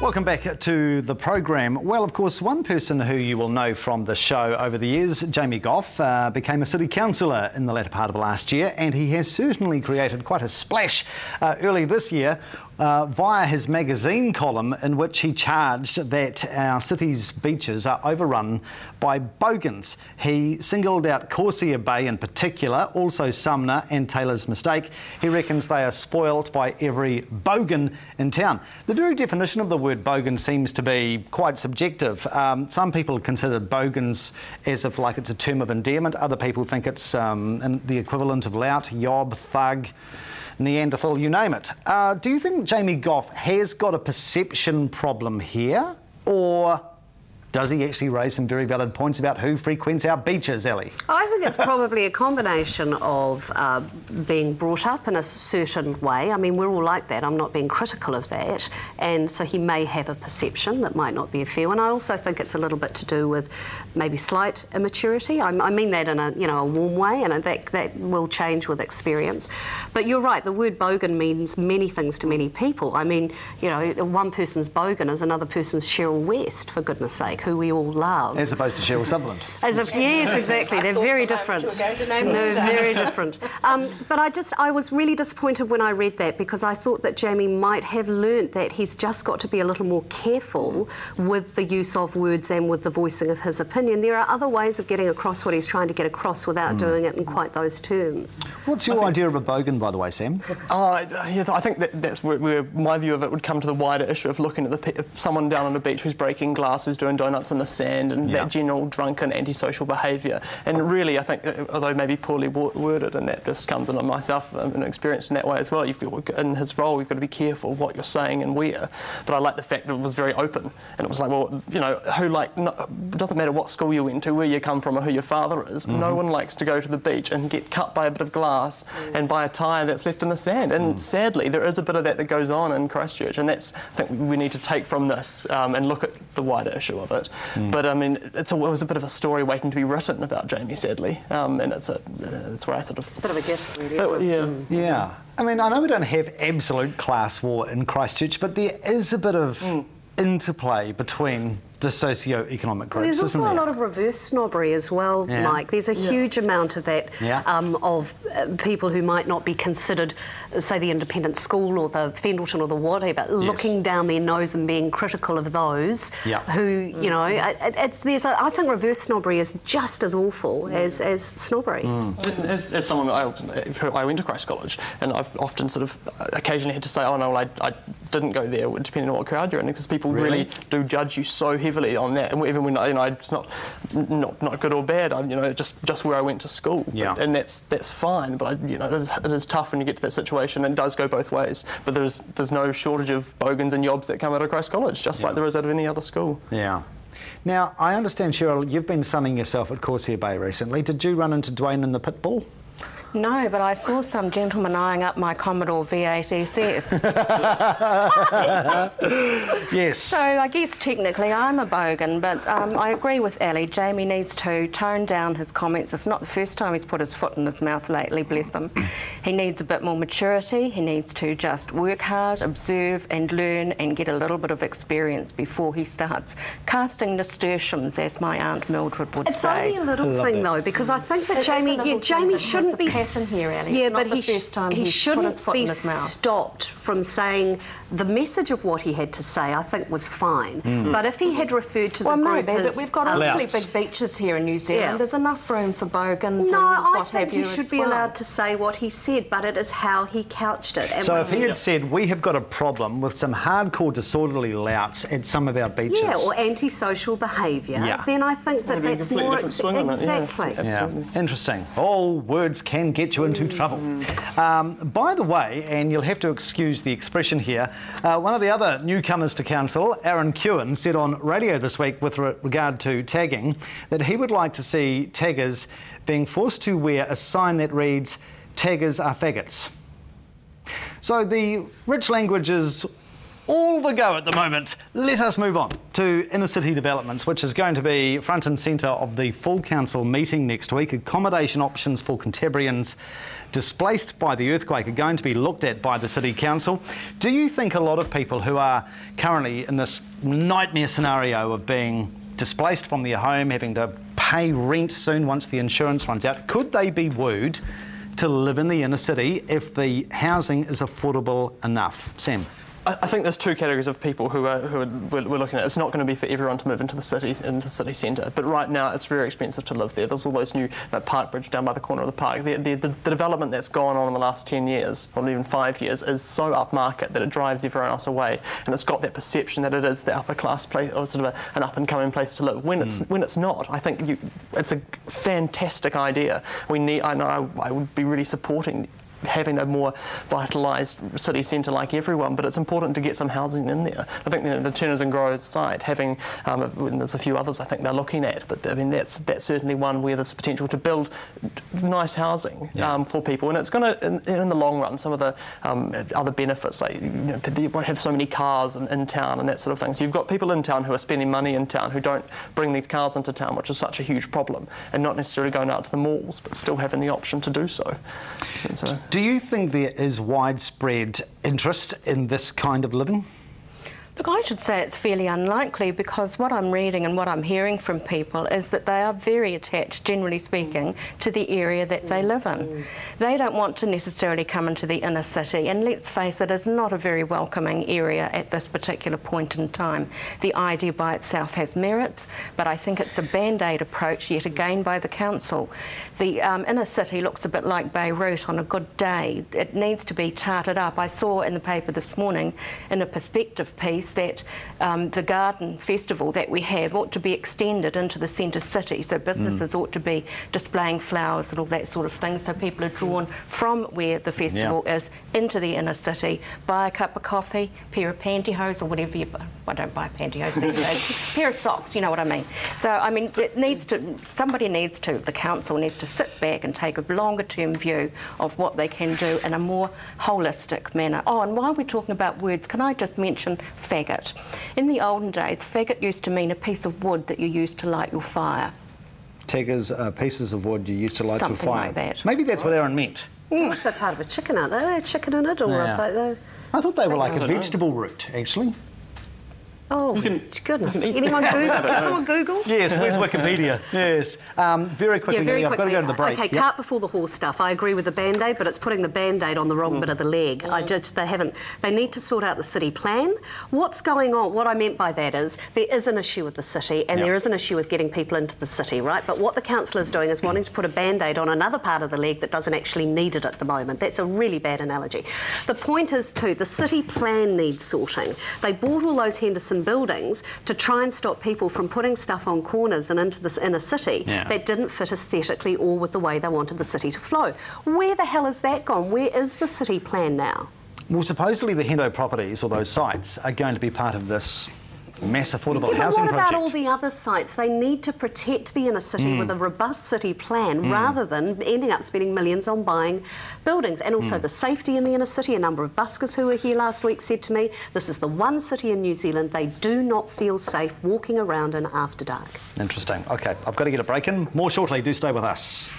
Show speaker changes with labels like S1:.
S1: Welcome back to the program. Well, of course, one person who you will know from the show over the years, Jamie Gough, became a city councillor in the latter part of last year, and he has certainly created quite a splash early this year via his magazine column, in which he charged that our city's beaches are overrun by bogans. He singled out Corsair Bay in particular, also Sumner and Taylor's Mistake. He reckons they are spoilt by every bogan in town. The very definition of the word bogan seems to be quite subjective. Some people consider bogans as if like it's a term of endearment. Other people think it's the equivalent of lout, yob, thug, Neanderthal, you name it. Do you think Jamie Gough has got a perception problem here, or does he actually raise some very valid points about who frequents our beaches, Ellie?
S2: I think it's probably a combination of being brought up in a certain way. I mean, we're all like that. I'm not being critical of that. And so he may have a perception that might not be a fair one. I also think it's a little bit to do with maybe slight immaturity. I mean that in a warm way, and that will change with experience. But you're right, the word bogan means many things to many people. I mean, one person's bogan is another person's Sheryl West, for goodness sake, who we all love.
S1: As opposed to Sheryl Sutherland.
S2: Yes, exactly. They're very different. No, very different. But I was really disappointed when I read that, because I thought that Jamie might have learnt that he's just got to be a little more careful with the use of words and with the voicing of his opinion. There are other ways of getting across what he's trying to get across without doing it in quite those terms.
S1: What's your idea of a bogan, by the way, Sam?
S3: I think that's where my view of it would come to the wider issue of looking at someone down on the beach who's breaking glass, who's doing donuts in the sand, and that general drunken antisocial behaviour. And really, I think, although maybe poorly worded, and that just comes in on myself and experienced in that way as well, in his role, you've got to be careful of what you're saying and where. But I like the fact that it was very open, and it was like, well, it doesn't matter what school you went to, where you come from, or who your father is. No one likes to go to the beach and get cut by a bit of glass and by a tyre that's left in the sand. And sadly, there is a bit of that goes on in Christchurch, and that's, I think, we need to take from this and look at the wider issue of it. But I mean, it was a bit of a story waiting to be written about Jamie, sadly, and it's where I sort of...
S2: It's a bit of a gift, really.
S1: Yeah. I mean, I know we don't have absolute class war in Christchurch, but there is a bit of interplay between the socio-economic groups,
S2: There's also a lot of reverse snobbery as well, Mike. There's a huge amount of that, of people who might not be considered, say, the independent school or the Fendleton or the whatever, looking down their nose and being critical of those who, I think reverse snobbery is just as awful as snobbery.
S3: As someone, I went to Christ College, and I've often sort of occasionally had to say, oh no, I didn't go there, depending on what crowd you're in, because people really do judge you so heavily on that, and even when it's not good or bad, just where I went to school, and that's fine. But it is tough when you get to that situation, and it does go both ways. But there's no shortage of bogans and yobs that come out of Christ College, just like there is out of any other school. Yeah.
S1: Now, I understand, Sheryl, you've been sunning yourself at Corsair Bay recently. Did you run into Dwayne in the pit bull?
S4: No, but I saw some gentleman eyeing up my Commodore V8 SS.
S1: Yes.
S4: So I guess technically I'm a bogan, but I agree with Ali. Jamie needs to tone down his comments. It's not the first time he's put his foot in his mouth lately, bless him. He needs a bit more maturity. He needs to just work hard, observe and learn and get a little bit of experience before he starts casting nasturtiums, as my Aunt Mildred would say.
S2: It's only a little thing, though, because I think that Jamie shouldn't be...
S4: Here, Ellie.
S2: But he shouldn't be stopped from saying the message of what he had to say. I think was fine. But if he had referred to the group as
S4: we've got awfully big beaches here in New Zealand. There's enough room for bogans.
S2: No, I think he should be allowed to say what he said, but it is how he couched it. And
S1: so if he had said, we have got a problem with some hardcore disorderly louts at some of our beaches,
S2: or antisocial behaviour, then I think that's more exactly.
S1: Interesting. All words can get you into trouble. By the way, and you'll have to excuse the expression here, one of the other newcomers to council, Aaron Kewen, said on radio this week with regard to tagging that he would like to see taggers being forced to wear a sign that reads, "Taggers are faggots." So the rich language is all the go at the moment. Let us move on to inner city developments, which is going to be front and centre of the full council meeting next week. Accommodation options for Canterburyans displaced by the earthquake are going to be looked at by the City Council. Do you think a lot of people who are currently in this nightmare scenario of being displaced from their home, having to pay rent soon once the insurance runs out, could they be wooed to live in the inner city if the housing is affordable enough? Sam?
S3: I think there's two categories of people we're looking at. It's not going to be for everyone to move into the city centre, but right now it's very expensive to live there. There's all those new park bridge down by the corner of the park. The development that's gone on in the last 10 years, or even 5 years, is so upmarket that it drives everyone else away, and it's got that perception that it is the upper class place, or sort of an up and coming place to live. When it's not, I think it's a fantastic idea. I would be really supporting having a more vitalised city centre like everyone, but it's important to get some housing in there. I think the Turners and Growers site, having, and there's a few others I think they're looking at, but I mean that's certainly one where there's potential to build nice housing for people, and it's going to, in the long run, some of the other benefits, like you won't have so many cars in town and that sort of thing. So you've got people in town who are spending money in town who don't bring their cars into town, which is such a huge problem, and not necessarily going out to the malls, but still having the option to do so.
S1: Do you think there is widespread interest in this kind of living?
S4: Look, I should say it's fairly unlikely, because what I'm reading and what I'm hearing from people is that they are very attached, generally speaking, to the area that they live in. They don't want to necessarily come into the inner city, and let's face it, it's not a very welcoming area at this particular point in time. The idea by itself has merits, but I think it's a band-aid approach yet again by the council. The inner city looks a bit like Beirut on a good day. It needs to be tarted up. I saw in the paper this morning in a perspective piece that the garden festival that we have ought to be extended into the centre city, so businesses ought to be displaying flowers and all that sort of thing, so people are drawn from where the festival is into the inner city, buy a cup of coffee, pair of pantyhose or whatever you buy. I don't buy pantyhose these days. Pair of socks, you know what I mean. So I mean, the council needs to sit back and take a longer term view of what they can do in a more holistic manner. Oh, and while we're talking about words, can I just mention faggot? In the olden days, faggot used to mean a piece of wood that you used to light your fire.
S1: Teggers, pieces of wood you used to light your fire.
S4: Something like that.
S1: Maybe that's what Aaron meant.
S2: Also part of a chicken, aren't they? They're chicken in it, or
S1: I thought they were like a vegetable root, actually.
S2: Oh, goodness. Anyone Google? Someone Google?
S1: Yes, where's Wikipedia? Yes. Very quickly, I've got to go to the break.
S2: Okay, cart before the horse stuff. I agree with the Band-Aid, but it's putting the Band-Aid on the wrong bit of the leg. They need to sort out the city plan. What's going on? What I meant by that is there is an issue with the city, and there is an issue with getting people into the city, right? But what the council is doing is wanting to put a Band-Aid on another part of the leg that doesn't actually need it at the moment. That's a really bad analogy. The point is, too, the city plan needs sorting. They bought all those Henderson buildings to try and stop people from putting stuff on corners and into this inner city that didn't fit aesthetically or with the way they wanted the city to flow. Where the hell has that gone? Where is the city plan now?
S1: Well, supposedly the Hendo properties, or those sites, are going to be part of this mass affordable housing project.
S2: What about all the other sites? They need to protect the inner city with a robust city plan rather than ending up spending millions on buying buildings. And also the safety in the inner city. A number of buskers who were here last week said to me, this is the one city in New Zealand they do not feel safe walking around in after dark.
S1: Interesting. Okay, I've got to get a break in. More shortly. Do stay with us.